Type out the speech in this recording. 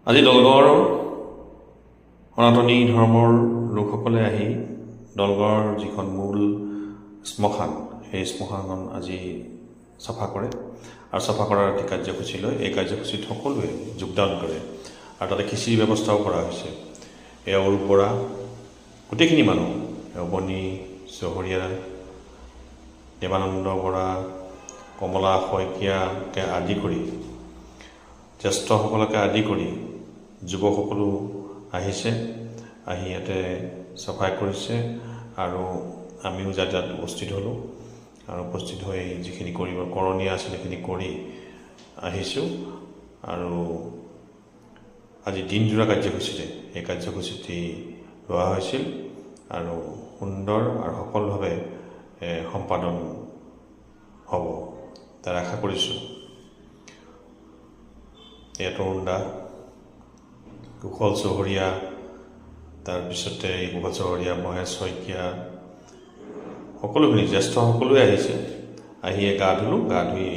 আজি দলগড় সনাতনী ধৰ্মৰ লোকসকলে আহি দলগড়ৰ যিখন মূল শ্মশান সেই শ্মশানখন আজি চাফা কৰে আৰু চাফা কৰাৰ এটি কাৰ্যসূচী লয়। এই কাৰ্যসূচীত সকলোৱে যোগদান কৰে আৰু তাতে খিচিৰি ব্যৱস্থাও কৰা হৈছে। এয়া অৰূপ বৰা, গোটেইখিনি মানুহ, বনি চহৰীয়া, দেৱানন্দ বৰা, কমলা শইকীয়াকে আদি কৰি জ্যেষ্ঠসকলকে আদি কৰি যুৱকসকলো আহিছে, আহি ইয়াতে চাফাই কৰিছে আৰু আমিও যাতে তাত উপস্থিত হ'লোঁ আৰু উপস্থিত হৈ যিখিনি কৰিব কৰণীয় আছিল সেইখিনি কৰি আহিছোঁ। আৰু আজি দিনজোৰা কাৰ্যসূচীৰে এই কাৰ্যসূচীটি লোৱা হৈছিল আৰু সুন্দৰ আৰু সফলভাৱে সম্পাদন হ'ব তাৰ আশা কৰিছোঁ। তৰুণ দা, কুশল চহৰীয়া, তাৰপিছতে কুশল চহৰীয়া, মহেশ শইকীয়া, সকলোখিনি জ্যেষ্ঠ সকলোৱে আহিছে। আহিয়ে গা ধুলোঁ, গা ধুই